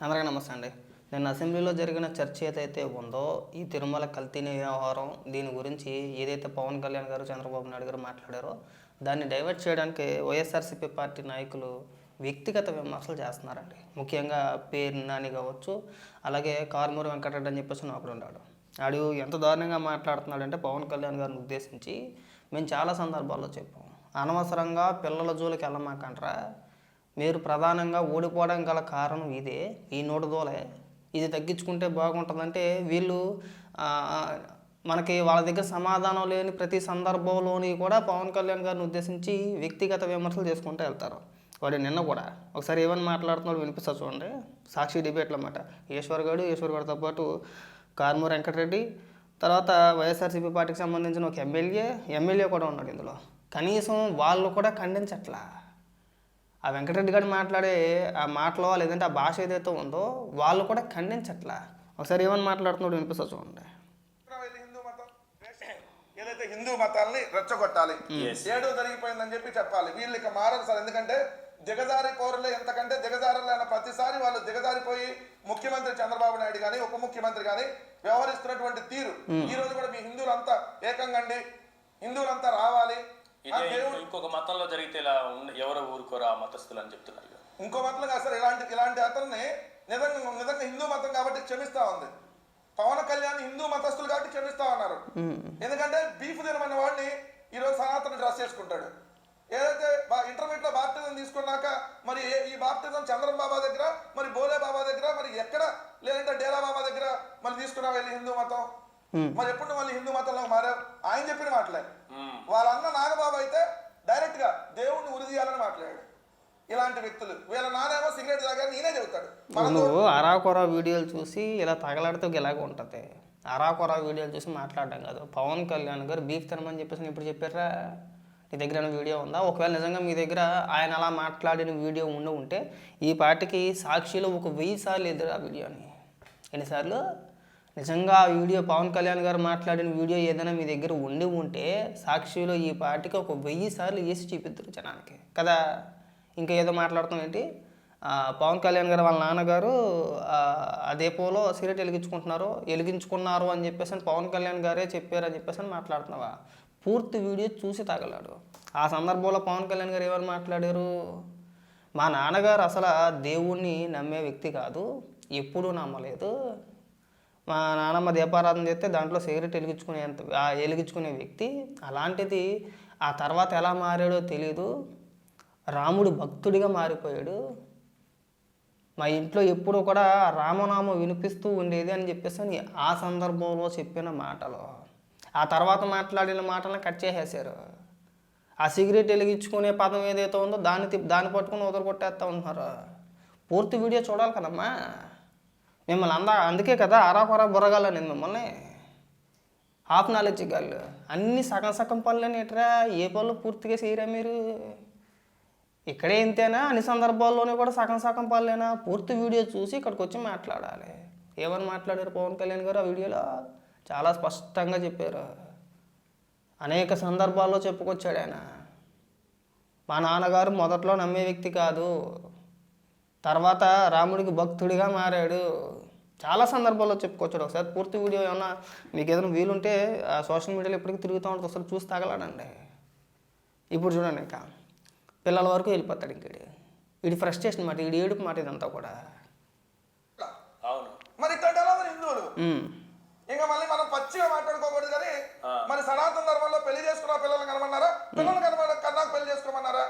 అందరికీ నమస్తే అండి. నిన్న అసెంబ్లీలో జరిగిన చర్చ ఏదైతే ఉందో ఈ తిరుమల కల్తీ వ్యవహారం దీని గురించి ఏదైతే పవన్ కళ్యాణ్ గారు చంద్రబాబు నాయుడు గారు మాట్లాడారో దాన్ని డైవర్ట్ చేయడానికి వైఎస్ఆర్సీపీ పార్టీ నాయకులు వ్యక్తిగత విమర్శలు చేస్తున్నారండి. ముఖ్యంగా పేరు నాని కావచ్చు, అలాగే కారుమూరి వెంకటరెడ్డి అని చెప్పేసి ఒకడు ఉన్నాడు. ఆడు ఎంత దారుణంగా మాట్లాడుతున్నాడంటే పవన్ కళ్యాణ్ గారిని ఉద్దేశించి మేము చాలా సందర్భాల్లో చెప్పాం, అనవసరంగా పిల్లల జోలికి వెళ్ళమాకంట్రా, మీరు ప్రధానంగా ఓడిపోవడం గల కారణం ఇదే, ఈ నోటుదోలే, ఇది తగ్గించుకుంటే బాగుంటుందంటే వీళ్ళు మనకి వాళ్ళ దగ్గర సమాధానం లేని ప్రతి సందర్భంలోని కూడా పవన్ కళ్యాణ్ గారిని ఉద్దేశించి వ్యక్తిగత విమర్శలు చేసుకుంటూ వెళ్తారు. వాడు నిన్న కూడా ఒకసారి ఏమని మాట్లాడుతున్నాడు వినిపిస్తా చూడండి. సాక్షి డిబేట్లు అన్నమాట. ఈశ్వర్ గారితో పాటు కారుమూరి వెంకటరెడ్డి, తర్వాత వైఎస్ఆర్సీపీ పార్టీకి సంబంధించిన ఒక ఎమ్మెల్యే కూడా ఉన్నాడు ఇందులో. కనీసం వాళ్ళు కూడా ఖండించట్లా. ఆ వెంకటరెడ్డి గారు మాట్లాడే ఆ మాటలో లేదంటే ఆ భాష ఏదైతే ఉందో వాళ్ళు కూడా ఖండించట్లా. ఒకసారి ఏమని మాట్లాడుతున్నాడు వినిపిస్తా చూడండి. ఏదైతే హిందూ మతాలని రెచ్చగొట్టాలి, ఏడో జరిగిపోయిందని చెప్పి చెప్పాలి. వీళ్ళు ఇక మారరు సార్. ఎందుకంటే దిగజారి పౌరులే, ఎంతకంటే దిగజారులైన ప్రతిసారి వాళ్ళు దిగజారిపోయి ముఖ్యమంత్రి చంద్రబాబు నాయుడు కానీ ఉప ముఖ్యమంత్రి కానీ వ్యవహరిస్తున్నటువంటి తీరు ఈ రోజు కూడా మీ హిందువులంతా ఏకంగండి, హిందువులంతా రావాలి. ఇంకొక మతంలో జరిగితే ఇలా ఎవరు ఊరుకోరా మతస్థులు అని చెప్తున్నారు. ఇంకో మతం కాదు సార్. ఇలాంటి అతన్ని నిజంగా హిందూ మతం కాబట్టి క్షమిస్తా ఉంది. పవన్ కళ్యాణ్ హిందూ మతస్థులు కాబట్టి క్షమిస్తా ఉన్నారు. ఎందుకంటే బీఫ్ తినమన్న వాడిని ఈరోజు సనాతన డ్రెస్ చేసుకుంటాడు. ఏదైతే ఇంటర్మీడియట్ లో బాప్టిజం తీసుకున్నాక మరి ఈ బాప్టిజం చంద్రం బాబా దగ్గర, మరి బోలే బాబా దగ్గర, మరి ఎక్కడ లేదంటే డేరా బాబా దగ్గర మరి తీసుకున్నావు వెళ్ళి హిందూ మతం. మరి ఎప్పుడు మళ్ళీ హిందూ మతంలో మారావు? ఆయన చెప్పిన మాటలే. వాళ్ళ అన్న నాగబాబు అయితే డైరెక్ట్ గా దేవుణ్ణి ఉరిదీయాలని మాట్లాడాడు. ఇలాంటి వ్యక్తులు వీళ్ళ నానేమో సిగరెట్ తాగారు, నేనే చెబుతాడు. నువ్వు అరాకొరా వీడియోలు చూసి ఇలా తగలాడితే ఇలాగ ఉంటుంది. అరాకొరా వీడియోలు చూసి మాట్లాడడం కాదు. పవన్ కళ్యాణ్ గారు బీఫ్ తినమని చెప్పేసి ఇప్పుడు చెప్పారా? నీ దగ్గర వీడియో ఉందా? ఒకవేళ నిజంగా మీ దగ్గర ఆయన అలా మాట్లాడిన వీడియో ఉంటే ఈ పార్టీకి సాక్షిలో 1000 సార్లు ఎదురు ఆ వీడియోని. ఎన్నిసార్లు? నిజంగా ఆ వీడియో పవన్ కళ్యాణ్ గారు మాట్లాడిన వీడియో ఏదైనా మీ దగ్గర ఉంటే సాక్షిలో ఈ పార్టీకి 1000 సార్లు వేసి చూపిద్దరు జనానికి కదా. ఇంకా ఏదో మాట్లాడుతాం ఏంటి? పవన్ కళ్యాణ్ గారు వాళ్ళ నాన్నగారు ఆ దేపోలో సిగరెట్ వెలిగించుకున్నారు అని చెప్పేసి పవన్ కళ్యాణ్ గారే చెప్పారని చెప్పేసి మాట్లాడుతున్నావా? పూర్తి వీడియో చూసి తగలాడు. ఆ సందర్భంలో పవన్ కళ్యాణ్ గారు ఎవరు మాట్లాడారు? మా నాన్నగారు అసలు దేవుణ్ణి నమ్మే వ్యక్తి కాదు, ఎప్పుడూ నమ్మలేదు. మా నాన్నమ్మ దీపారాధన చేస్తే దాంట్లో సిగరెట్ వెలిగించుకునే వ్యక్తి. అలాంటిది ఆ తర్వాత ఎలా మారాడో తెలీదు. రాముడు భక్తుడిగా మారిపోయాడు. మా ఇంట్లో ఎప్పుడు కూడా రామనామం వినిపిస్తూ ఉండేది అని చెప్పేసి ఆ సందర్భంలో చెప్పిన మాటలు. ఆ తర్వాత మాట్లాడిన మాటలను కట్ చేసేసారు. ఆ సిగరెట్ వెలిగించుకునే పదం ఏదైతే ఉందో దాన్ని పట్టుకుని వదలగొట్టేస్తూ ఉంటున్నారు. పూర్తి వీడియో చూడాలి కదమ్మా. మిమ్మల్ని అందుకే కదా అరాకొరా బుర్రగాల నేను మిమ్మల్ని హాఫ్ నాలెడ్జ్ గాళ్ళు. అన్నీ సగం పనులని ఎట్రా, ఏ పనులు పూర్తిగా చేయరా మీరు? ఇక్కడే ఇంతేనా? అన్ని సందర్భాల్లోనే కూడా సగం పనులేనా? పూర్తి వీడియో చూసి ఇక్కడికి వచ్చి మాట్లాడాలి. ఏమని మాట్లాడారు పవన్ కళ్యాణ్ గారు? ఆ వీడియోలో చాలా స్పష్టంగా చెప్పారు. అనేక సందర్భాల్లో చెప్పుకొచ్చాడు ఆయన. మా నాన్నగారు మొదట్లో నమ్మే వ్యక్తి కాదు, తర్వాత రాముడికి భక్తుడిగా మారాడు. చాలా సందర్భాల్లో చెప్పుకొచ్చాడు. ఒకసారి పూర్తి వీడియో ఏమన్నా మీకు ఏదైనా వీలుంటే సోషల్ మీడియాలో ఎప్పటికీ తిరుగుతూ ఉంటుంది, ఒకసారి చూసి తగలాడండి. ఇప్పుడు చూడండి, ఇంకా పిల్లల వరకు వెళ్ళిపోతాడు. వీడి ఫ్రస్ట్రేషన్ మాట, వీడి ఏడుపు మాట ఇదంతా కూడా. మరి హిందువులు ఇంకా మళ్ళీ మనం పచ్చిగా మాట్లాడుకోకూడదు. కానీ మరి సనాతన ధర్మంలో పెళ్లి చేసుకున్న పిల్లలు కనమన్నారా? పిల్లలు కన్నా పెళ్లి చేసుకోమన్నారా?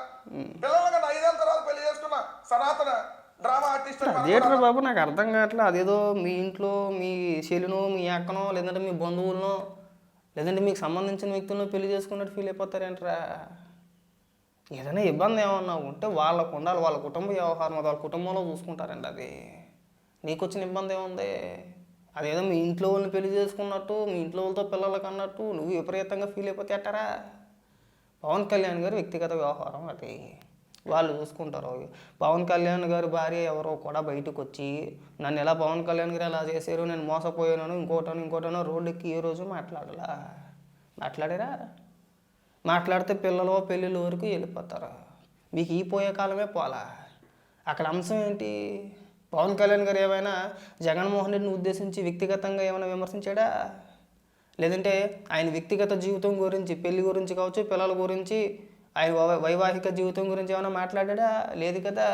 పిల్లల కన్నా 5 ఏళ్ళ తర్వాత పెళ్లి చేసుకున్న సనాతన డ్రామా ఆర్టిస్ట్ అదేంటారు బాబు? నాకు అర్థం కావట్లేదు. అదేదో మీ ఇంట్లో మీ చెల్లినో మీ అక్కనో లేదంటే మీ బంధువులనో లేదంటే మీకు సంబంధించిన వ్యక్తులను పెళ్లి చేసుకున్నట్టు ఫీల్ అయిపోతారేంట్రా? ఏదైనా ఇబ్బంది ఏమన్నా ఉంటే వాళ్ళకు ఉండాలి. వాళ్ళ కుటుంబ వ్యవహారం వాళ్ళ కుటుంబంలో చూసుకుంటారండి. అది నీకు వచ్చిన ఇబ్బంది ఏముంది? అదేదో మీ ఇంట్లో వాళ్ళని పెళ్లి చేసుకున్నట్టు మీ ఇంట్లో వాళ్ళతో పిల్లలకి అన్నట్టు నువ్వు విపరీతంగా ఫీల్ అయిపోతే ఎట్టారా? పవన్ కళ్యాణ్ గారు వ్యక్తిగత వ్యవహారం అది, వాళ్ళు చూసుకుంటారు. పవన్ కళ్యాణ్ గారి భార్య ఎవరో కూడా బయటకు వచ్చి నన్ను ఎలా పవన్ కళ్యాణ్ గారు ఎలా చేశారు, నేను మోసపోయాను, ఇంకోటనో రోడ్డుకి ఏ రోజు మాట్లాడారా? మాట్లాడితే పిల్లలు పెళ్ళిళ్ళ వరకు వెళ్ళిపోతారు. మీకు ఈ పోయే కాలమే పోలా. అక్కడ అంశం ఏంటి? పవన్ కళ్యాణ్ గారు ఏమైనా జగన్మోహన్ రెడ్డిని ఉద్దేశించి వ్యక్తిగతంగా ఏమైనా విమర్శించాడా? లేదంటే ఆయన వ్యక్తిగత జీవితం గురించి, పెళ్లి గురించి కావచ్చు, పిల్లల గురించి, ఆయన వైవాహిక జీవితం గురించి ఏమైనా మాట్లాడా? లేదు కదా.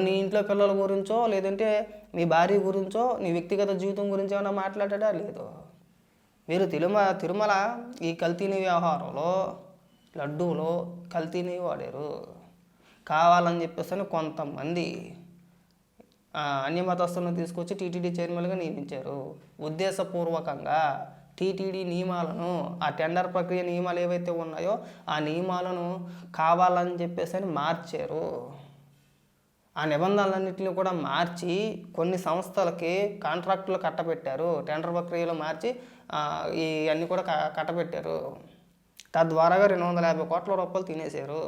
నీ ఇంట్లో పిల్లల గురించో, లేదంటే నీ భార్య గురించో, నీ వ్యక్తిగత జీవితం గురించి ఏమైనా మాట్లాడా? లేదు. మీరు తిరుమల ఈ కల్తీని వ్యవహారంలో, లడ్డూలో కల్తీని వాడారు. కావాలని చెప్పేసి కొంతమంది అన్యమతస్తులను తీసుకొచ్చి టీటీడీ చైర్మన్గా నియమించారు. ఉద్దేశపూర్వకంగా టీటీడీ నియమాలను, ఆ టెండర్ ప్రక్రియ నియమాలు ఏవైతే ఉన్నాయో ఆ నియమాలను కావాలని చెప్పేసి మార్చారు. ఆ నిబంధనలన్నింటినీ కూడా మార్చి కొన్ని సంస్థలకి కాంట్రాక్టులు కట్టబెట్టారు. టెండర్ ప్రక్రియలో మార్చి ఇవన్నీ కూడా కట్టబెట్టారు. తద్వారాగా 250 కోట్ల రూపాయలు తినేశారు.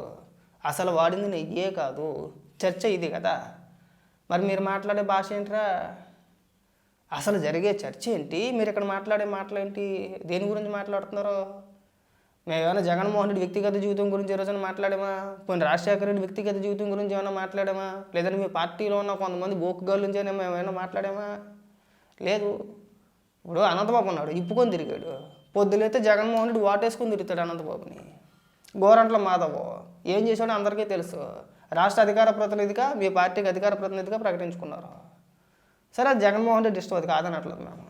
అసలు వాడింది నెయ్యే కాదు. చర్చ ఇది కదా. మరి మీరు మాట్లాడే భాష ఏంట్రా? అసలు జరిగే చర్చ ఏంటి? మీరు ఇక్కడ మాట్లాడే మాటలేంటి? దేని గురించి మాట్లాడుతున్నారు? మేము ఏమైనా జగన్మోహన్ రెడ్డి వ్యక్తిగత జీవితం గురించి ఈ రోజున మాట్లాడామా? కొన్ని రాజశేఖర రెడ్డి వ్యక్తిగత జీవితం గురించి ఏమైనా మాట్లాడామా? లేదంటే మీ పార్టీలో ఉన్న కొంతమంది బోకుగాళ్ళ నుంచి మేము ఏమైనా మాట్లాడామా? లేదు. ఇప్పుడు అనంతబాబు ఉన్నాడు, ఇప్పుకొని తిరిగాడు. పొద్దులైతే జగన్మోహన్ రెడ్డి వాటేసుకొని తిరుగుతాడు అనంతబాబుని. గోరంట్ల మాధవ్ ఏం చేశాడో అందరికీ తెలుసు. రాష్ట్ర అధికార ప్రతినిధిగా, మీ పార్టీకి అధికార ప్రతినిధిగా ప్రకటించుకున్నారు. సరే, అది జగన్మోహన్ రెడ్డి ఇష్టం, అది కాదనట్లేదు మేము.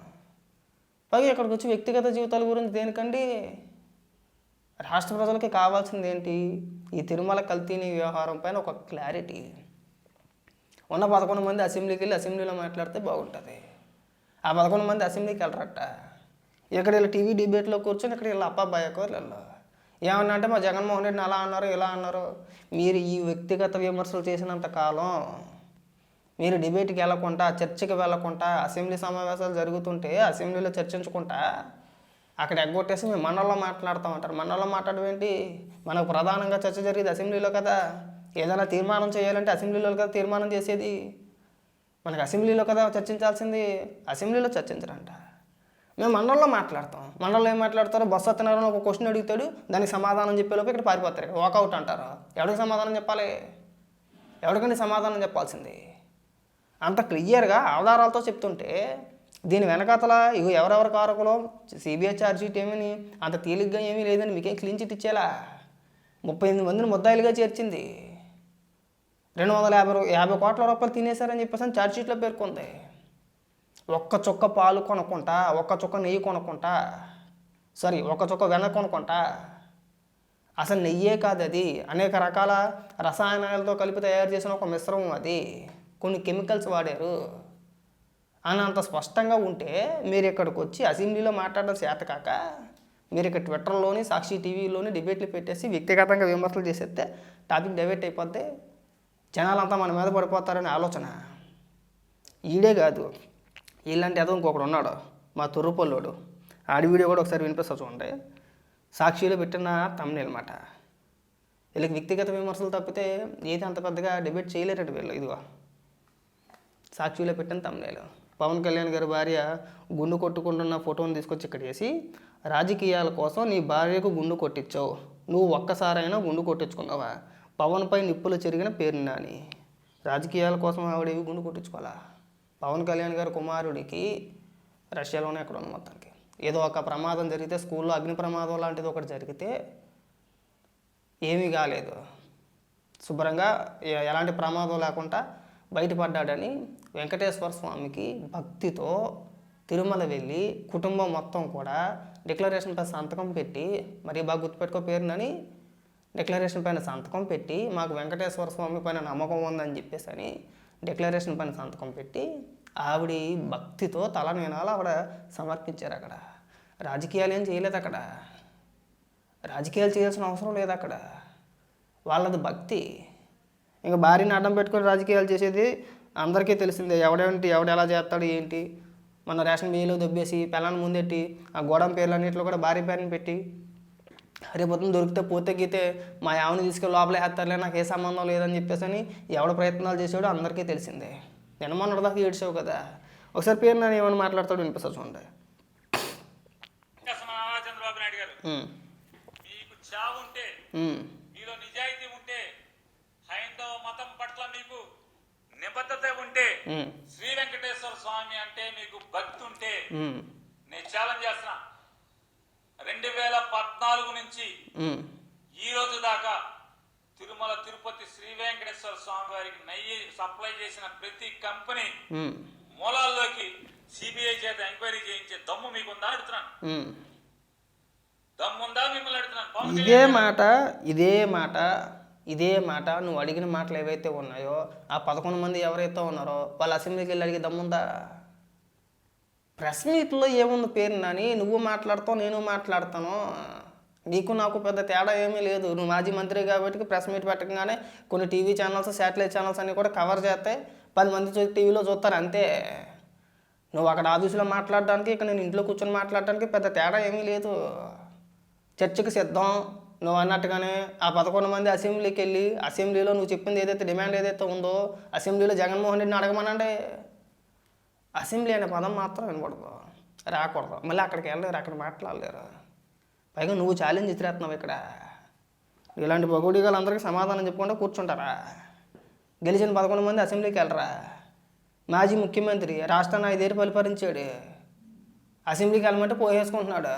పైగా ఇక్కడికి వచ్చి వ్యక్తిగత జీవితాల గురించి దేనికండి? రాష్ట్ర ప్రజలకి కావాల్సింది ఏంటి? ఈ తిరుమల కల్తీని వ్యవహారం పైన ఒక క్లారిటీ. ఉన్న 11 మంది అసెంబ్లీకి వెళ్ళి అసెంబ్లీలో మాట్లాడితే బాగుంటుంది. ఆ 11 మంది అసెంబ్లీకి వెళ్ళరట. ఇక్కడ వీళ్ళు టీవీ డిబేట్లో కూర్చొని ఇక్కడ వీళ్ళు అప్పాబాయకోరు ఏమన్నా అంటే మా జగన్మోహన్ రెడ్డిని అలా అన్నారు, ఇలా అన్నారు. మీరు ఈ వ్యక్తిగత విమర్శలు చేసినంత కాలం, మీరు డిబేట్కి వెళ్ళకుండా, చర్చకి వెళ్ళకుండా, అసెంబ్లీ సమావేశాలు జరుగుతుంటే అసెంబ్లీలో చర్చించుకుంటా అక్కడ ఎగ్గొట్టేసి మేము మండలంలో మాట్లాడతామంటారు. మండలంలో మాట్లాడడం ఏంటి? మనకు ప్రధానంగా చర్చ జరిగేది అసెంబ్లీలో కదా. ఏదైనా తీర్మానం చేయాలంటే అసెంబ్లీలో కదా తీర్మానం చేసేది. మనకు అసెంబ్లీలో కదా చర్చించాల్సింది. అసెంబ్లీలో చర్చించరంట. మేము మండలంలో మాట్లాడతాం. మండలంలో ఏం మాట్లాడతారో, బస్సు వస్తున్నారని ఒక క్వశ్చన్ అడుగుతాడు, దానికి సమాధానం చెప్పేలోపు ఇక్కడ పారిపోతారు. వాకౌట్ అంటారు. ఎవరికి సమాధానం చెప్పాలి? ఎవరికండి సమాధానం చెప్పాల్సింది? అంత క్లియర్గా ఆధారాలతో చెప్తుంటే దీని వెనకాతల ఇవి ఎవరెవరి కారకులో సిబిఐ ఛార్జ్ షీట్ ఏమని అంత తేలిగ్గా ఏమీ లేదని మీకేం క్లీన్ చిట్ ఇచ్చేలా 38 మందిని ముద్దాయిలుగా చేర్చింది. 250 కోట్ల రూపాయలు తినేశారని చెప్పేసి ఛార్జ్ షీట్లో పేర్కొంది. ఒక్క చుక్క పాలు కొనుక్కుంటా, ఒక్క చుక్క నెయ్యి కొనుక్కుంటా, ఒక్క చుక్క వెన్న కొనుక్కుంటా. అసలు నెయ్యే కాదు అది, అనేక రకాల రసాయనాలతో కలిపి తయారు చేసిన ఒక మిశ్రమం అది. కొన్ని కెమికల్స్ వాడారు అని అంత స్పష్టంగా ఉంటే మీరు ఇక్కడికి వచ్చి అసెంబ్లీలో మాట్లాడడం చేతకాక మీరు ఇక్కడ ట్విట్టర్లోని, సాక్షి టీవీలోని డిబేట్లు పెట్టేసి వ్యక్తిగతంగా విమర్శలు చేసేస్తే టాపిక్ డైవర్ట్ అయిపోతే జనాలంతా మన మీద పడిపోతారనే ఆలోచన. ఈడే కాదు, ఇలాంటి ఏదో ఇంకొకడు ఉన్నాడు, మా తుర్రుపల్లోడు. ఆడి వీడియో కూడా ఒకసారి వినిపిస్తా చూడండి. సాక్షిలో పెట్టిన తమ్మునేల్ మాట. వీళ్ళకి వ్యక్తిగత విమర్శలు తప్పితే ఏది అంత పెద్దగా డిబేట్ చేయలేరట వీళ్ళు. ఇదిగో సాక్షిలో పెట్టిన తమ్మునేలు. పవన్ కళ్యాణ్ గారి భార్య గుండు కొట్టుకుంటున్న ఫోటోని తీసుకొచ్చి ఇక్కడ వేసి, రాజకీయాల కోసం నీ భార్యకు గుండు కొట్టించావు, నువ్వు ఒక్కసారైనా గుండు కొట్టించుకున్నావా? పవన్పై నిప్పులు చెరిగిన పేరు నాని. రాజకీయాల కోసం ఆవిడేవి గుండు కొట్టించుకోవాలా? పవన్ కళ్యాణ్ గారి కుమారుడికి రష్యాలోనే ఎక్కడ ఉన్న మొత్తానికి ఏదో ఒక ప్రమాదం జరిగితే, స్కూల్లో అగ్ని ప్రమాదం లాంటిది ఒకటి జరిగితే ఏమీ కాలేదు, శుభ్రంగా ఎలాంటి ప్రమాదం లేకుండా బయటపడ్డాడని వెంకటేశ్వర స్వామికి భక్తితో తిరుమల వెళ్ళి కుటుంబం మొత్తం కూడా డిక్లరేషన్ పైన సంతకం పెట్టి, మరి బాగా గుర్తుపెట్టుకో పేరునని, డిక్లరేషన్ పైన సంతకం పెట్టి మాకు వెంకటేశ్వర స్వామి పైన నమ్మకం ఉందని చెప్పేసి అని డిక్లరేషన్ పైన సంతకం పెట్టి ఆవిడ భక్తితో తలనీనాలు ఆవిడ సమర్పించారు. అక్కడ రాజకీయాలు ఏం చేయలేదు. అక్కడ రాజకీయాలు చేయాల్సిన అవసరం లేదు. అక్కడ వాళ్ళది భక్తి. ఇంకా భార్యని అడ్డం పెట్టుకొని రాజకీయాలు చేసేది అందరికీ తెలిసిందే. ఎవడు ఎలా చేస్తాడు ఏంటి. మన రేషన్ బియ్యలో దొబ్బేసి పిల్లల్ని ముందెట్టి ఆ గోడం పేర్లన్నింటిలో కూడా భార్య పేరుని పెట్టి, రేపొద్దున దొరికితే పోతే గీతే మా యావని తీసుకెళ్ళి లోపలే వేస్తారులే, నాకు ఏ సంబంధం లేదని చెప్పేసి అని ఎవడ ప్రయత్నాలు చేసాడో అందరికీ తెలిసిందే. నిన్న మొన్నటి దాకా ఏడ్చావు కదా. ఒకసారి పేరు నన్ను ఏమైనా మాట్లాడతాడు వినిపిస్తా చూడండి. చంద్రబాబు నాయుడు గారు, మీకు చావు ఉంటే, మీలో నిజాయితీ ఉంటే, హైందవ మతం పట్ల మీకు నిబద్ధత ఉంటే శ్రీ వెంకటేశ్వర స్వామి అంటే మీకు భక్తి ఉంటే ఉమ్, నేను ఛాలెంజ్ చేస్తున్నా 2014 నుంచి ఈ రోజు దాకా తిరుమల తిరుపతి శ్రీ వెంకటేశ్వర స్వామి వారికి నెయ్యి సప్లై చేసిన ప్రతి కంపెనీ ఉమ్, మూలాల్లోకి సిబిఐ చేత ఎంక్వైరీ చేయించే దమ్ము మీకుందా అడుగుతున్నాను. ఉమ్. దమ్ముందా మిమ్మల్ని అడుగుతున్నాను. పవన్ ఇదే కళ్యాణ్ మాట ఇదే మాట నువ్వు అడిగిన మాటలు ఏవైతే ఉన్నాయో ఆ 11 మంది ఎవరైతే ఉన్నారో వాళ్ళ అసెంబ్లీకి వెళ్ళి అడిగే దమ్ముందా? ప్రెస్ మీట్లో ఏముంది పేరు నాని, నువ్వు మాట్లాడతావు నేను మాట్లాడతాను, నీకు నాకు పెద్ద తేడా ఏమీ లేదు. నువ్వు మాజీ మంత్రి కాబట్టి ప్రెస్ మీట్ పెట్టగానే కొన్ని టీవీ ఛానల్స్ శాటిలైట్ ఛానల్స్ అన్నీ కూడా కవర్ చేస్తాయి, 10 మంది టీవీలో చూస్తారు అంతే. నువ్వు అక్కడ ఆఫీసులో మాట్లాడడానికి ఇక్కడ నేను ఇంట్లో కూర్చొని మాట్లాడడానికి పెద్ద తేడా ఏమీ లేదు. చర్చకి సిద్ధం నువ్వు అన్నట్టుగానే ఆ 11 మంది అసెంబ్లీకి వెళ్ళి అసెంబ్లీలో నువ్వు చెప్పింది ఏదైతే డిమాండ్ ఏదైతే ఉందో అసెంబ్లీలో జగన్మోహన్ రెడ్డిని అడగమనండి. అసెంబ్లీ అనే పదం మాత్రం వినకూడదు, రాకూడదు. మళ్ళీ అక్కడికి వెళ్ళలేరు, అక్కడ మాట్లాడలేరు. పైగా నువ్వు ఛాలెంజ్ ఇచ్చిరేస్తున్నావు ఇక్కడ. ఇలాంటి బొగుడిగాలు అందరికీ సమాధానం చెప్పకుండా కూర్చుంటారా? గెలిచిన 11 మంది అసెంబ్లీకి వెళ్ళరా? మాజీ ముఖ్యమంత్రి రాష్ట్రాన్ని 5 ఏళ్ళు పరిపాలించాడు, అసెంబ్లీకి వెళ్ళమంటే పోయేసుకుంటున్నాడు.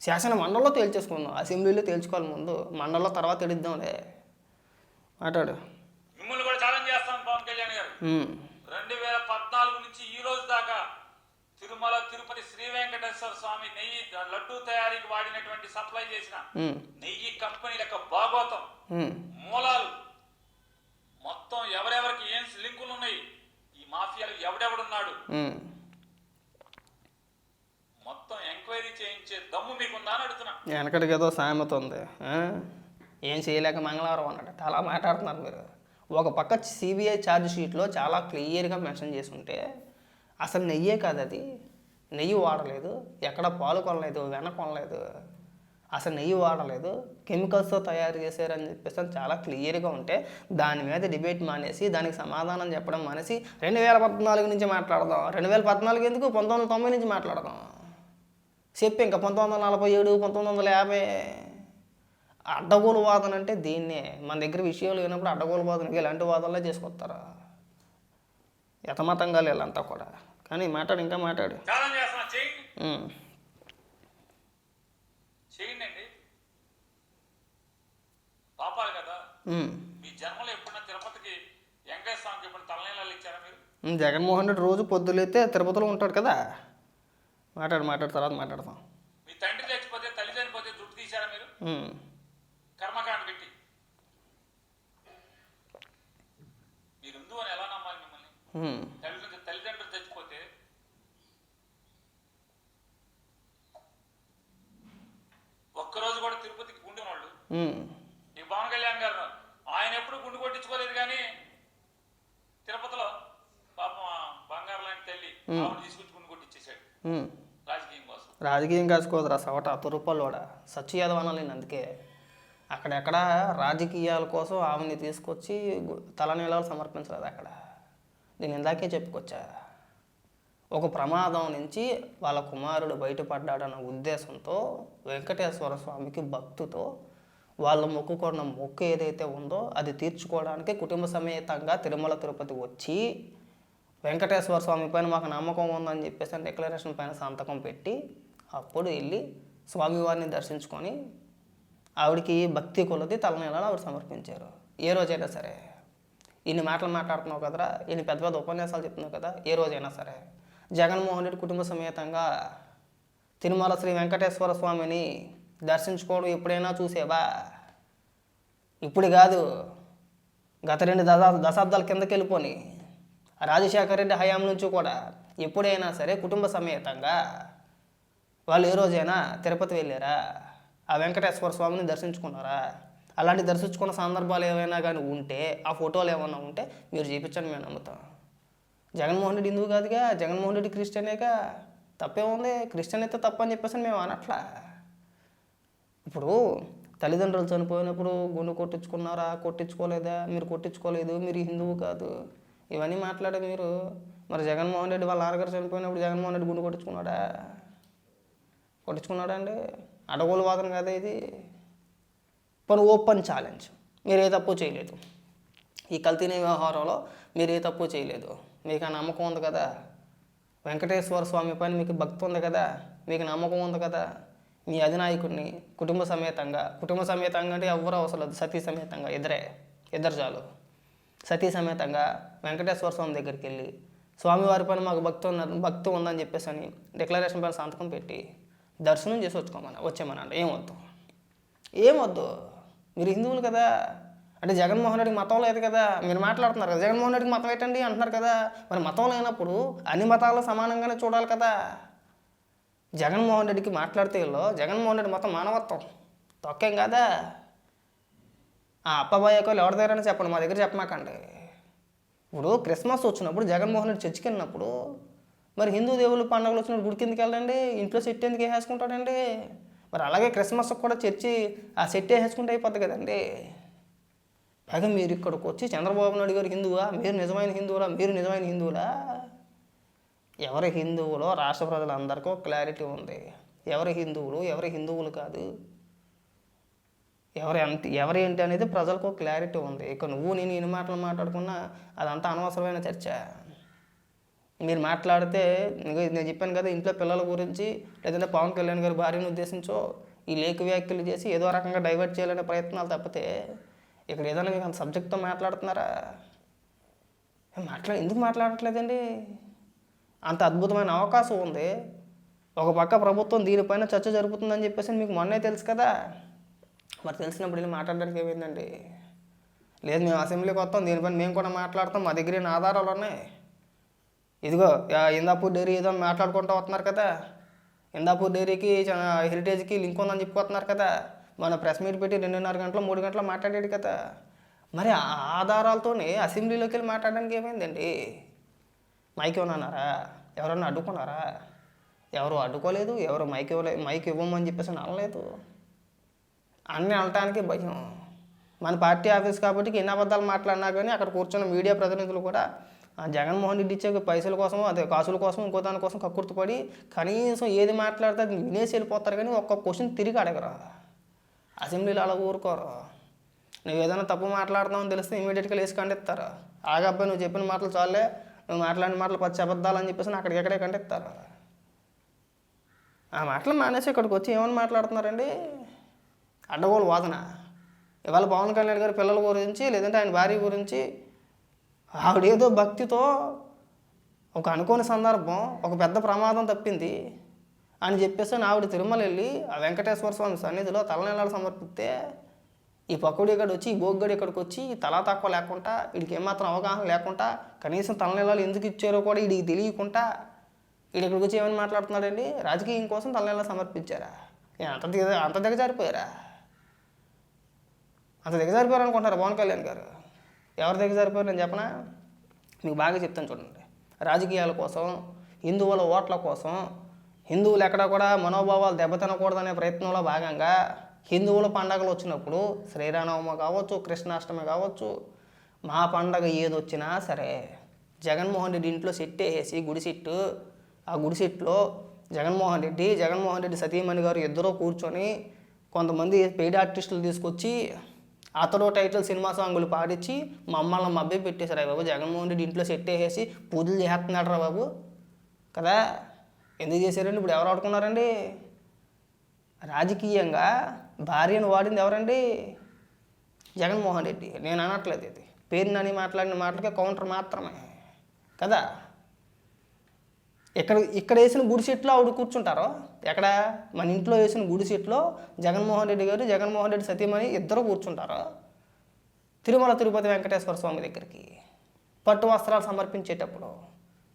శాసన మండలిలో తేల్చేసుకుందాం, అసెంబ్లీలో తేల్చుకోవాలి ముందు, మండలిలో తర్వాత ఎడిద్దాంలే. మాట్లాడు. మిమ్మల్ని కూడా ఛాలెంజ్ చేస్తాను పవన్ కళ్యాణ్ గారు. 2014 నుంచి ఈ రోజు దాకా తిరుమల తిరుపతి శ్రీ వెంకటేశ్వర స్వామి నెయ్యి లడ్డూ తయారీకి వాడినటువంటి సప్లై చేసిన నెయ్యి కంపెనీల యొక్క భాగోతం మూలాలు మొత్తం ఎవరెవరికి ఏం లింకులు ఉన్నాయి, ఈ మాఫియాలు ఎవడెవడున్నాడు మొత్తం ఎంక్వైరీ చేయించే దమ్ము మీకుందా అని అడుగుతున్నా. వెనకడికి ఏదో సామెత ఉంది, ఏం చేయలేక మంగళవారం అన్నట్టు అలా మాట్లాడుతున్నారు మీరు. ఒక పక్క సిబిఐ ఛార్జ్ షీట్లో చాలా క్లియర్గా మెన్షన్ చేసి ఉంటే అసలు నెయ్యే కాదు అది, నెయ్యి వాడలేదు, ఎక్కడ పాలు కొనలేదు, వెన్న కొనలేదు, అసలు నెయ్యి వాడలేదు, కెమికల్స్తో తయారు చేశారని చెప్పేసి చాలా క్లియర్గా ఉంటే దాని మీద డిబేట్ మానేసి దానికి సమాధానం చెప్పడం మానేసి 2014 నుంచి మాట్లాడదాం. 2014 ఎందుకు, 1990 నుంచి మాట్లాడదాం. చెప్పి ఇంకా 1947, 1950 అడ్డగోలు వాదన అంటే దీన్నే. మన దగ్గర విషయాలు లేనప్పుడు అడ్డగోలు వాదనకి ఇలాంటి వాదనలే చేసుకొస్తారు, యథమతంగా వీళ్ళంతా కూడా. కానీ మాట్లాడు, ఇంకా మాట్లాడు. ఛాలెంజ్ చేస్తున్నా, చేయండి చేయండి అండి. పాపాలు కదా మీ జన్మలో ఎప్పుడన్నా తిరుపతికి వెంకటేశ్వర స్వామికి ఎప్పుడు తలనీళ్ళు ఇచ్చారా మీరు? జగన్మోహన్ రెడ్డి రోజు పొద్దులైతే తిరుపతిలో ఉంటాడు కదా. మాట్లాడు తర్వాత మాట్లాడతాం. మీ తండ్రి చచ్చిపోతే తల్లి చనిపోతే జుట్టు తీశారా మీరు? కర్మకాండ పెట్టి మీరు ఉందు అని ఎలా నమ్మాలి మిమ్మల్ని? తల్లిదండ్రులు చచ్చిపోతే ఒక్కరోజు కూడా తిరుపతికి గుండె వాళ్ళు ఈ పవన్ కళ్యాణ్ గారు ఆయన ఎప్పుడు గుండు కొట్టించుకోలేదు, కానీ తిరుపతిలో పాపం బంగారు లాంటి తల్లి ఆవిడ తీసుకొచ్చి గుండు కొట్టించేశాడు రాజకీయం కోసం. రాజకీయం కాసుకోదురా సవట తురుపల్లోడ సచ్చు యాదవనాలి. అందుకే అక్కడెక్కడ రాజకీయాల కోసం ఆమెని తీసుకొచ్చి తలనీలాలు సమర్పించలేదు అక్కడ. నేను ఇందాకే చెప్పుకొచ్చా, ఒక ప్రమాదం నుంచి వాళ్ళ కుమారుడు బయటపడ్డాడన్న ఉద్దేశంతో వెంకటేశ్వర స్వామికి భక్తితో వాళ్ళు మొక్కుకున్న మొక్కు ఏదైతే ఉందో అది తీర్చుకోవడానికి కుటుంబ సమేతంగా తిరుమల తిరుపతి వచ్చి వెంకటేశ్వర స్వామి పైన మాకు నమ్మకం ఉందని చెప్పేసి డిక్లరేషన్ పైన సంతకం పెట్టి అప్పుడు వెళ్ళి స్వామివారిని దర్శించుకొని ఆవిడికి భక్తి కొలది తలనీలాలు ఆవిడ సమర్పించారు. ఏ రోజైనా సరే ఇన్ని మాటలు మాట్లాడుతున్నావు కదరా, ఇన్ని పెద్ద పెద్ద ఉపన్యాసాలు చెప్తున్నావు కదా, ఏ రోజైనా సరే జగన్మోహన్ రెడ్డి కుటుంబ సమేతంగా తిరుమల శ్రీ వెంకటేశ్వర స్వామిని దర్శించుకోవడం ఎప్పుడైనా చూసేవా? ఇప్పుడు కాదు, గత 2 దశాబ్దాల కిందకి వెళ్ళిపోని రాజశేఖర రెడ్డి హయాం నుంచి కూడా ఎప్పుడైనా సరే కుటుంబ సమేతంగా వాళ్ళు ఏ రోజైనా తిరుపతి వెళ్ళారా? ఆ వెంకటేశ్వర స్వామిని దర్శించుకున్నారా? అలాంటి దర్శించుకున్న సందర్భాలు ఏమైనా కానీ ఉంటే ఆ ఫోటోలు ఏమైనా ఉంటే మీరు చూపించండి, మేము నమ్ముతాం. జగన్మోహన్ రెడ్డి హిందువు కాదుగా, జగన్మోహన్ రెడ్డి క్రిస్టియనేగా, తప్పేముంది? క్రిస్టియన్ అయితే తప్పని చెప్పేసి మేము అనట్లా. ఇప్పుడు తల్లిదండ్రులు చనిపోయినప్పుడు గుండు కొట్టించుకున్నారా, కొట్టించుకోలేదా? మీరు కొట్టించుకోలేదు, మీరు హిందువు కాదు, ఇవన్నీ మాట్లాడే మీరు. మరి జగన్మోహన్ రెడ్డి వాళ్ళ నాన్నగారు చనిపోయినప్పుడు జగన్మోహన్ రెడ్డి గుండు కొట్టించుకున్నాడా అండి? అడగోలు వాదన కదా ఇది. పని ఓపెన్ ఛాలెంజ్, మీరు ఏ తప్పు చేయలేదు, ఈ కల్తీనే వ్యవహారంలో మీరు ఏ తప్పు చేయలేదు, మీకు ఆ నమ్మకం ఉంది కదా, వెంకటేశ్వర స్వామి పైన మీకు భక్తి ఉంది కదా, మీకు నమ్మకం ఉంది కదా, మీ అధినాయకుడిని కుటుంబ సమేతంగా అంటే ఎవరు అవసరం లేదు, సతీ సమేతంగా ఇద్దరు చాలు, సతీ సమేతంగా వెంకటేశ్వర స్వామి దగ్గరికి వెళ్ళి స్వామివారి పైన మాకు భక్తి ఉందని చెప్పేసి అని డిక్లరేషన్ పైన సంతకం పెట్టి దర్శనం చేసి వచ్చేమనండి. ఏమొద్దు. మీరు హిందువులు కదా, అంటే జగన్మోహన్ రెడ్డికి మతం లేదు కదా, మీరు మాట్లాడుతున్నారు కదా జగన్మోహన్ రెడ్డికి మతం ఏంటండి అంటున్నారు కదా, మరి మతం లేనప్పుడు అన్ని మతాలు సమానంగానే చూడాలి కదా. జగన్మోహన్ రెడ్డికి మాట్లాడితే జగన్మోహన్ రెడ్డి మొత్తం మానవత్వం తొక్కేం కదా. ఆ అప్పబాయకోళ్ళు ఎవరి దగ్గరైనా చెప్పండి, మా దగ్గర చెప్పమాకండి. ఇప్పుడు క్రిస్మస్ వచ్చినప్పుడు జగన్మోహన్ రెడ్డి చర్చికి వెళ్ళినప్పుడు మరి హిందూ దేవుళ్ళు పండుగలు వచ్చినప్పుడు గుడి కిందకి వెళ్ళండి, ఇంట్లో సెట్ ఎందుకు వేసేసుకుంటాడండి. మరి అలాగే క్రిస్మస్కి కూడా చర్చి ఆ సెట్ వేసేసుకుంటే అయిపోద్ది కదండి. పైగా మీరు ఇక్కడికి వచ్చి చంద్రబాబు నాయుడు గారు హిందువా, మీరు నిజమైన హిందువులా, ఎవరి హిందువులో రాష్ట్ర ప్రజలందరికీ ఒక క్లారిటీ ఉంది. ఎవరి హిందువులు కాదు, ఎవరు ఏంటి అనేది ప్రజలకు ఒక క్లారిటీ ఉంది. ఇక నువ్వు నేను మాటలు మాట్లాడుకున్నా అదంతా అనవసరమైన చర్చ. మీరు మాట్లాడితే నేను చెప్పాను కదా, ఇంట్లో పిల్లల గురించి లేదంటే పవన్ కళ్యాణ్ గారి భార్యను ఉద్దేశించో ఈ లేఖ వ్యాఖ్యలు చేసి ఏదో రకంగా డైవర్ట్ చేయాలనే ప్రయత్నాలు తప్పితే ఇక్కడ ఏదైనా మీకు అంత సబ్జెక్ట్తో మాట్లాడుతున్నారా? ఎందుకు మాట్లాడట్లేదండి? అంత అద్భుతమైన అవకాశం ఉంది. ఒక పక్క ప్రభుత్వం దీనిపైన చర్చ జరుపుతుందని చెప్పేసి మీకు మొన్నే తెలుసు కదా, మరి తెలిసినప్పుడు వెళ్ళి మాట్లాడడానికి ఏమైందండి? లేదు మేము అసెంబ్లీకి వస్తాం, దీనిపైన మేము కూడా మాట్లాడతాం, మా దగ్గర ఏమైనా ఆధారాలు ఉన్నాయి. ఇదిగో ఇందాపూర్ డైరీ ఏదో మాట్లాడుకుంటూ వస్తున్నారు కదా, ఇందాపూర్ డైరీకి హెరిటేజ్కి లింక్ ఉందని చెప్పుకొస్తున్నారు కదా, మన ప్రెస్ మీట్ పెట్టి 2:30 గంటలు 3 గంటలు మాట్లాడాడు కదా. మరి ఆ ఆధారాలతోనే అసెంబ్లీలోకి వెళ్ళి మాట్లాడడానికి ఏమైందండి? మైక్ ఇవ్వనన్నారా? ఎవరన్నా అడ్డుకున్నారా? ఎవరు అడ్డుకోలేదు, ఎవరు మైక్ ఇవ్వమని చెప్పేసి అనలేదు. అన్నీ అనటానికి భయం. మన పార్టీ ఆఫీస్ కాబట్టి ఎన్ని అబద్ధాలు మాట్లాడినా కానీ అక్కడ కూర్చున్న మీడియా ప్రతినిధులు కూడా జగన్మోహన్ రెడ్డి ఇచ్చే పైసల కోసం, అదే కాసుల కోసం, ఇంకో దానికోసం కక్కుర్తిపడి కనీసం ఏది మాట్లాడితే అది వినేసి వెళ్ళిపోతారు కానీ ఒక్క క్వశ్చన్ తిరిగి అడగరా. అసెంబ్లీలో అలా ఊరుకోరు. నువ్వు ఏదైనా తప్పు మాట్లాడుతావని తెలిస్తే ఇమీడియట్గా లేచి ఖండిస్తారు. ఆగబ్బాయి నువ్వు చెప్పిన మాటలు చాలే, నువ్వు మాట్లాడిన మాటలు 10 అబద్ధాలు అని చెప్పేసి అక్కడికెక్కడే ఖండిస్తారు. ఆ మాటలు మానేసి ఇక్కడికి వచ్చి ఏమని మాట్లాడుతున్నారండి? అడ్డగోలు వాదన. ఇవాళ పవన్ కళ్యాణ్ గారి పిల్లల గురించి లేదంటే ఆయన భార్య గురించి ఆవిడేదో భక్తితో ఒక అనుకోని సందర్భం, ఒక పెద్ద ప్రమాదం తప్పింది అని చెప్పేసి ఆవిడ తిరుమల వెళ్ళి ఆ వెంకటేశ్వర స్వామి సన్నిధిలో తలనీలాలు సమర్పిస్తే ఈ పక్కుడు ఇక్కడికి వచ్చి ఈ బోగ్గడి ఇక్కడికి వచ్చి తలా తక్కువ లేకుండా, వీడికి ఏమాత్రం అవగాహన లేకుండా, కనీసం తలనీలాలు ఎందుకు ఇచ్చారో కూడా వీడికి తెలియకుండా వీడు ఇక్కడికి వచ్చి ఏమని మాట్లాడుతున్నాడండి? రాజకీయం కోసం తలనీలాలు సమర్పించారా? అంత దిగజారిపోయారా? అంత దిగజారిపోయారు అనుకుంటారు పవన్ కళ్యాణ్ గారు. ఎవరి దిగజారిపోయారు నేను చెప్పనా? మీకు బాగా చెప్తాను చూడండి. రాజకీయాల కోసం, హిందువుల ఓట్ల కోసం, హిందువులు ఎక్కడ కూడా మనోభావాలు దెబ్బతినకూడదనే ప్రయత్నంలో భాగంగా హిందువుల పండగలు వచ్చినప్పుడు శ్రీరామనవమి కావచ్చు, కృష్ణాష్టమి కావచ్చు, మా పండగ ఏదొచ్చినా సరే జగన్మోహన్ రెడ్డి ఇంట్లో సెట్ వేసి గుడిసెట్టు, ఆ గుడిసెట్లో జగన్మోహన్ రెడ్డి సతీమణి గారు ఇద్దరూ కూర్చొని కొంతమంది పెయిడ్ ఆర్టిస్టులు తీసుకొచ్చి అతడు టైటిల్ సినిమా సాంగులు పాడించి మమ్మల్ని మభ్య పెట్టేశారు. బాబు జగన్మోహన్ రెడ్డి ఇంట్లో సెట్ వేసేసి పూజలు చేస్తున్నాడు రా బాబు కదా. ఎందుకు చేశారండి? ఇప్పుడు ఎవరు ఆడుకున్నారండి? రాజకీయంగా భార్యను వాడింది ఎవరండి? జగన్మోహన్ రెడ్డి. నేను అనట్లేదు, ఇది పేరునని మాట్లాడిన మాటలకే కౌంటర్ మాత్రమే కదా. ఇక్కడ వేసిన గుడిసెట్లో ఆవిడ కూర్చుంటారో, ఎక్కడ మన ఇంట్లో వేసిన గుడిసెట్లో జగన్మోహన్ రెడ్డి సతీమణి ఇద్దరు కూర్చుంటారో తిరుపతి వెంకటేశ్వర స్వామి దగ్గరికి పట్టు వస్త్రాలు సమర్పించేటప్పుడు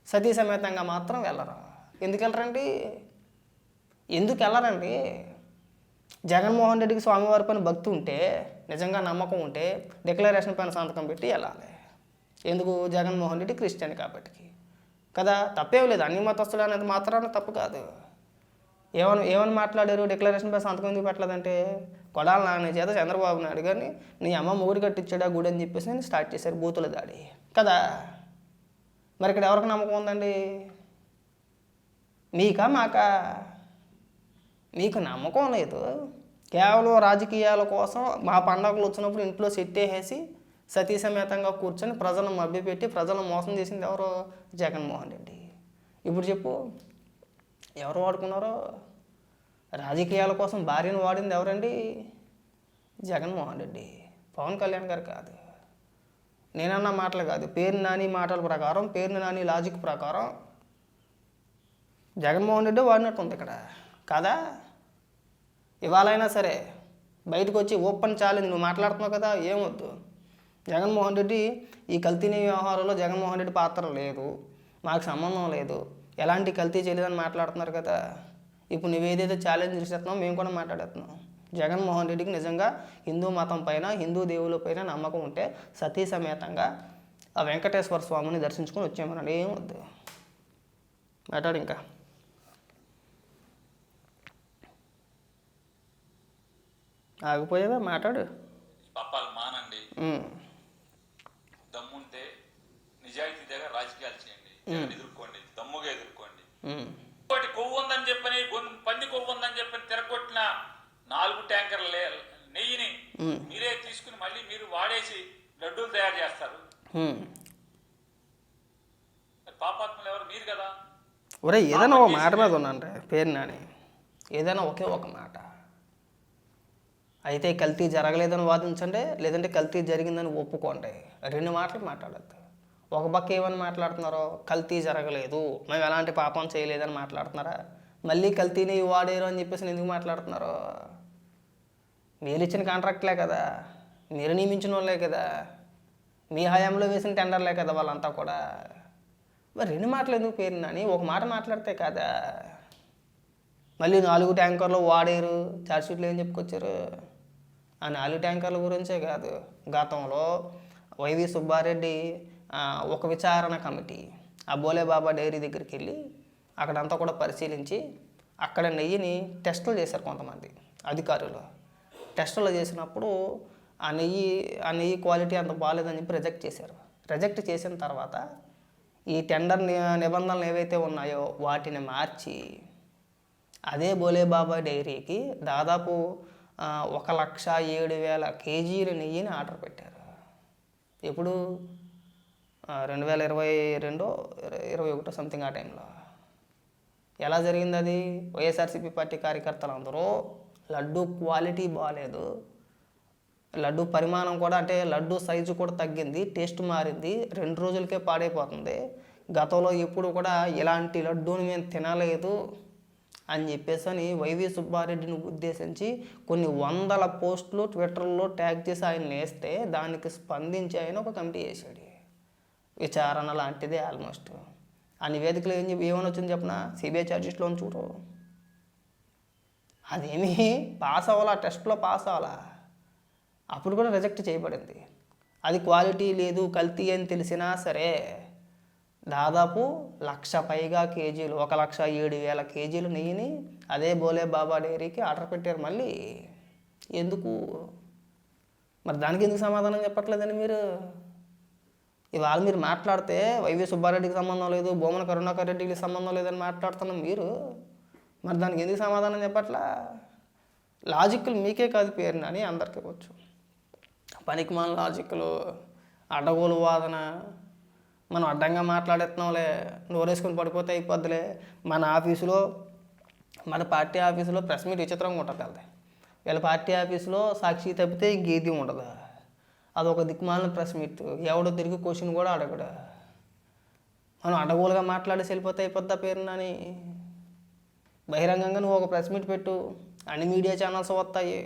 సతీ సమేతంగా మాత్రం వెళ్ళరు. ఎందుకు వెళ్ళరండి? జగన్మోహన్ రెడ్డికి స్వామివారి పైన భక్తి ఉంటే, నిజంగా నమ్మకం ఉంటే డిక్లరేషన్ పైన సంతకం పెట్టి వెళ్ళాలి. ఎందుకు? జగన్మోహన్ రెడ్డి క్రిస్టియన్ కాబట్టి కదా. తప్పేం లేదు, అన్ని మతస్థులు అనేది మాత్రాన తప్పు కాదు. ఏమని మాట్లాడారు? డిక్లరేషన్ పై సంతకం ఎందుకు పెట్టలేదంటే కొడాల నాని చేత చంద్రబాబు నాయుడు గారిని నీ అమ్మ మొగుడు కట్టించాడా గుడి అని చెప్పేసి నేను స్టార్ట్ చేశారు బూతుల దాడి కదా. మరి ఇక్కడ ఎవరికి నమ్మకం ఉందండి? మీకా మాకా? మీకు నమ్మకం లేదు. కేవలం రాజకీయాల కోసం మా పండగలు వచ్చినప్పుడు ఇంట్లో సెట్ వేసేసి సతీ సమేతంగా కూర్చొని ప్రజలను మభ్యపెట్టి ప్రజలను మోసం చేసింది ఎవరు? జగన్మోహన్ రెడ్డి. ఇప్పుడు చెప్పు, ఎవరు వాడుకున్నారో? రాజకీయాల కోసం భార్యను వాడింది ఎవరండి? జగన్మోహన్ రెడ్డి, పవన్ కళ్యాణ్ గారు కాదు. నేనన్న మాటలు కాదు, పేరు నాని మాటల ప్రకారం, పేరు నాని లాజిక్ ప్రకారం జగన్మోహన్ రెడ్డి వాడినట్టుంది ఇక్కడ కాదా? ఇవాళైనా సరే బయటకు వచ్చి ఓపెన్ ఛాలెంజ్, నువ్వు మాట్లాడుతున్నావు కదా, ఏమొద్దు. జగన్మోహన్ రెడ్డి ఈ కల్తీని వ్యవహారంలో జగన్మోహన్ రెడ్డి పాత్ర లేదు, మాకు సంబంధం లేదు, ఎలాంటి కల్తీ చేయలేదని మాట్లాడుతున్నారు కదా. ఇప్పుడు నువ్వేదైతే ఛాలెంజ్ చేస్తున్నావు మేము కూడా మాట్లాడేస్తున్నాం. జగన్మోహన్ రెడ్డికి నిజంగా హిందూ మతం పైన, హిందూ దేవుల పైన నమ్మకం ఉంటే సతీ సమేతంగా ఆ వెంకటేశ్వర స్వామిని దర్శించుకొని వచ్చేయమన్నాడు. ఏమొద్దు, మాట్లాడు. ఇంకా ఆగిపోయేదా? మాట్లాడు. పాపాలు మానండి. దమ్ముంటే నిజాయితీ దగ్గర రాజకీయాలు చేయండి, ఎదుర్కోండి, దమ్ముగా ఎదుర్కోండి. ఇంకోటి కొవ్వు ఉందని చెప్పని, పంది కొవ్వు ఉందని చెప్పని తిరగొట్టిన 4 ట్యాంకర్ల నెయ్యిని మీరే తీసుకుని మళ్ళీ మీరు వాడేసి లడ్డూలు తయారు చేస్తారు. పాపాత్ములు ఎవరు? మీరు కదా. ఒరే ఏదైనా ఒక మాట మీద ఉన్నాను పేరు నాని, ఏదైనా ఒకే ఒక మాట అయితే కల్తీ జరగలేదని వాదించండి, లేదంటే కల్తీ జరిగిందని ఒప్పుకోండి. 2 మాటలు మాట్లాడద్దు. ఒక పక్క ఏమని మాట్లాడుతున్నారో, కల్తీ జరగలేదు, మేము ఎలాంటి పాపం చేయలేదని మాట్లాడుతున్నారా? మళ్ళీ కల్తీని వాడేరు అని చెప్పేసి ఎందుకు మాట్లాడుతున్నారో? మీరు ఇచ్చిన కాంట్రాక్ట్లే కదా, మీరు నియమించిన వాళ్ళే కదా, మీ హయాంలో వేసిన టెండర్లే కదా వాళ్ళంతా కూడా. మరి 2 మాటలు ఎందుకు పేరు నాని? ఒక మాట మాట్లాడితే కదా. మళ్ళీ 4 ట్యాంకర్లు వాడేరు, ఛార్జ్షీట్లు ఏం చెప్పుకొచ్చారు? ఆ 4 ట్యాంకర్ల గురించే కాదు, గతంలో వైవి సుబ్బారెడ్డి ఒక విచారణ కమిటీ ఆ బోలేబాబా డైరీ దగ్గరికి వెళ్ళి అక్కడంతా కూడా పరిశీలించి అక్కడ నెయ్యిని టెస్టులు చేశారు కొంతమంది అధికారులు. టెస్టులు చేసినప్పుడు ఆ నెయ్యి క్వాలిటీ అంత బాగాలేదని చెప్పి రిజెక్ట్ చేశారు. రిజెక్ట్ చేసిన తర్వాత ఈ టెండర్ నిబంధనలు ఏవైతే ఉన్నాయో వాటిని మార్చి అదే బోలేబాబా డైరీకి దాదాపు 1,07,000 కేజీల నెయ్యిని ఆర్డర్ పెట్టారు. ఎప్పుడు 2022-21 సంథింగ్ ఆ టైంలో. ఎలా జరిగింది అది? వైఎస్ఆర్సీపీ పార్టీ కార్యకర్తలు అందరూ లడ్డు క్వాలిటీ బాగాలేదు, లడ్డు పరిమాణం కూడా అంటే లడ్డు సైజు కూడా తగ్గింది, టేస్ట్ మారింది, 2 రోజులకే పాడైపోతుంది, గతంలో ఎప్పుడు కూడా ఇలాంటి లడ్డూని మేము తినలేదు అని చెప్పేసి వైవి సుబ్బారెడ్డిని ఉద్దేశించి కొన్ని 100 పోస్టులు ట్విట్టర్లో ట్యాగ్ చేసి ఆయన వేస్తే దానికి స్పందించి ఆయన ఒక కమిటీ వేసాడు. విచారణ లాంటిదే ఆల్మోస్ట్. ఆ నివేదికలో ఏమని వచ్చింది చెప్పిన? సిబిఐ ఛార్జ్షీట్లో చూడు, అదేమీ పాస్ అవ్వాలా, టెస్ట్లో పాస్ అవ్వాలా, అప్పుడు కూడా రిజెక్ట్ చేయబడింది. అది క్వాలిటీ లేదు, కల్తీ అని తెలిసినా సరే దాదాపు 1,00,000 పైగా కేజీలు, 1,07,000 కేజీలు నెయ్యిని అదే బోలే బాబా డైరీకి ఆర్డర్ పెట్టారు. మళ్ళీ ఎందుకు? మరి దానికి ఎందుకు సమాధానం చెప్పట్లేదని మీరు? ఇవాళ మీరు మాట్లాడితే వైవి సుబ్బారెడ్డికి సంబంధం లేదు, బొమ్మన కరుణాకర్ రెడ్డికి సంబంధం లేదని మాట్లాడుతున్నాం మీరు, మరి దానికి ఎందుకు సమాధానం చెప్పట్లా? లాజిక్లు మీకే కాదు పేరు అని అందరికీ వచ్చు. పనికిమాల లాజిక్లు, అడ్డగోలు వాదన, మనం అడ్డంగా మాట్లాడేస్తున్నాంలే, నోరేసుకొని పడిపోతే అయిపోద్దిలే. మన పార్టీ ఆఫీసులో ప్రెస్ మీట్ విచిత్రంగా ఉంటుంది కదా. వీళ్ళ పార్టీ ఆఫీసులో సాక్షి తప్పితే ఇంకేది ఉండదు, అదొక దిక్కుమాలిన ప్రెస్ మీట్, ఎవడో తిరిగి క్వశ్చన్ కూడా అడగడు. మనం అడ్డగోలుగా మాట్లాడేసి వెళ్ళిపోతే అయిపోద్దా పేరునని? బహిరంగంగా నువ్వు ఒక ప్రెస్ మీట్ పెట్టు, అన్ని మీడియా ఛానల్స్ వస్తాయి,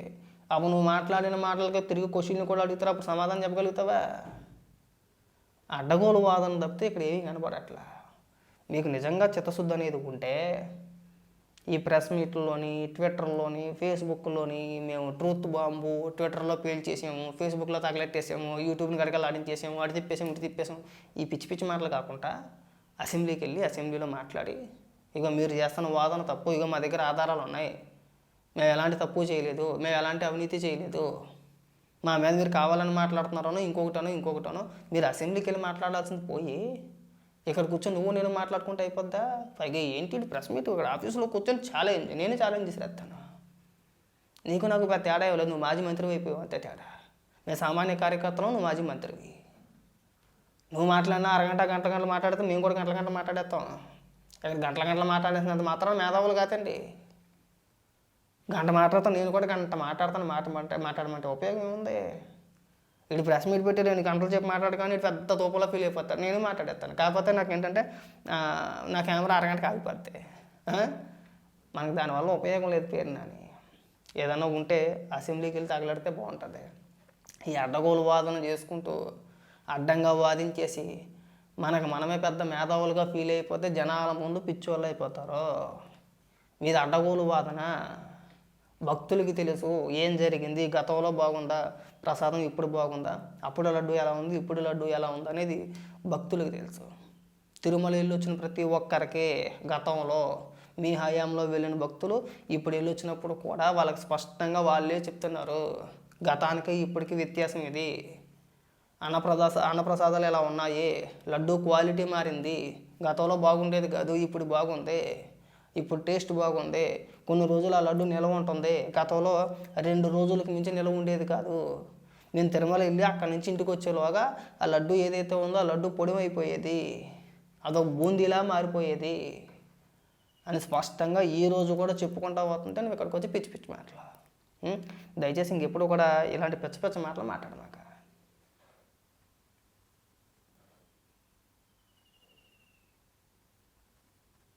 అప్పుడు నువ్వు మాట్లాడిన మాటలకి తిరిగి క్వశ్చన్లు కూడా అడుగుతారు, అప్పుడు సమాధానం చెప్పగలుగుతావా? అడ్డగోలు వాదన తప్పితే ఇక్కడ ఏమీ కనపడట్లా. మీకు నిజంగా చిత్తశుద్ధి అనేది ఉంటే ఈ ప్రెస్ మీట్లోని, ట్విట్టర్లోని, ఫేస్బుక్లోని మేము ట్రూత్ బాంబు ట్విట్టర్లో పేల్చేసాము, ఫేస్బుక్లో తగలెట్టేసాము, యూట్యూబ్ని గడగలు ఆడించేసాము, అటు తిప్పేసాము, ఇటు తిప్పేసాము, ఈ పిచ్చి పిచ్చి మాటలు కాకుండా అసెంబ్లీకి వెళ్ళి అసెంబ్లీలో మాట్లాడి, ఇక మీరు చేస్తున్న వాదన తప్పు, ఇక మా దగ్గర ఆధారాలు ఉన్నాయి, మేము ఎలాంటి తప్పు చేయలేదు, మేము ఎలాంటి అవినీతి చేయలేదు, మా మీద మీరు కావాలని మాట్లాడుతున్నారనో ఇంకొకటనో మీరు అసెంబ్లీకి వెళ్ళి మాట్లాడాల్సింది పోయి ఇక్కడ కూర్చొని నువ్వు నేను మాట్లాడుకుంటే అయిపోద్దా? పైగా ఏంటి ప్రెస్ మీట్, ఇక్కడ ఆఫీసులో కూర్చొని నేనే ఛాలెంజ్ చేసేస్తాను. నీకు నాకు పెద్ద తేడా ఇవ్వలేదు, నువ్వు మాజీ మంత్రి అయిపోయావు అంతే తేడా. నేను సామాన్య కార్యకర్తను, నువ్వు మాజీ మంత్రివి. నువ్వు మాట్లాడినా గంటలు మాట్లాడితే మేము కూడా గంటలు మాట్లాడేస్తాం. ఇక్కడ గంటలు మాట్లాడేసినంత మాత్రం మేధావులు కాదండి. గంట మాట్లాడతాను, నేను కూడా గంట మాట్లాడతాను. మాట్లాడమంటే ఉపయోగం ఏముంది? ఇటు ప్రెస్ మీట్ పెట్టి 2 గంటలు చెప్పి మాట్లాడుకొని ఇటు పెద్ద తోపులా ఫీల్ అయిపోతాను. నేను మాట్లాడేస్తాను. కాకపోతే నాకు ఏంటంటే నా కెమెరా అరగంటకి ఆగిపోద్ది. మనకు దానివల్ల ఉపయోగం లేదు పేరునని. ఏదన్నా ఉంటే అసెంబ్లీకి వెళ్ళి తగలడితే బాగుంటుంది. ఈ అడ్డగోలు వాదన చేసుకుంటూ అడ్డంగా వాదించేసి మనమే పెద్ద మేధావులుగా ఫీల్ అయిపోతే జనాల ముందు పిచ్చోళ్ళు అయిపోతారు. మీది అడ్డగోలు వాదన. భక్తులకి తెలుసు ఏం జరిగింది, గతంలో బాగుందా ప్రసాదం, ఇప్పుడు బాగుందా, అప్పుడు లడ్డు ఎలా ఉంది, ఇప్పుడు లడ్డు ఎలా ఉంది అనేది భక్తులకి తెలుసు. తిరుమల వెళ్ళి వచ్చిన ప్రతి ఒక్కరికి గతంలో మీ హయాంలో వెళ్ళిన భక్తులు ఇప్పుడు వెళ్ళి వచ్చినప్పుడు కూడా వాళ్ళకి స్పష్టంగా వాళ్ళే చెప్తున్నారు, గతానికి ఇప్పటికి వ్యత్యాసం ఇది. అన్నప్రసాదాలు ఎలా ఉన్నాయి, లడ్డు క్వాలిటీ మారింది, గతంలో బాగుండేది కాదు ఇప్పుడు బాగుంది, ఇప్పుడు టేస్ట్ బాగుంది, కొన్ని రోజులు ఆ లడ్డు నిల్వ ఉంటుంది, గతంలో 2 రోజులకు మించి నిల్వ ఉండేది కాదు. నేను తిరుమల వెళ్ళి అక్కడి నుంచి ఇంటికి వచ్చేలోగా ఆ లడ్డు ఏదైతే ఉందో ఆ లడ్డు పొడిమైపోయేది, అదొక బూందీలా మారిపోయేది అని స్పష్టంగా ఈ రోజు కూడా చెప్పుకుంటా పోతుంటే నువ్వు ఇక్కడికి వచ్చి పిచ్చి మాటలు. దయచేసి ఇంకెప్పుడు కూడా ఇలాంటి పిచ్చి మాటలు మాట్లాడమాక.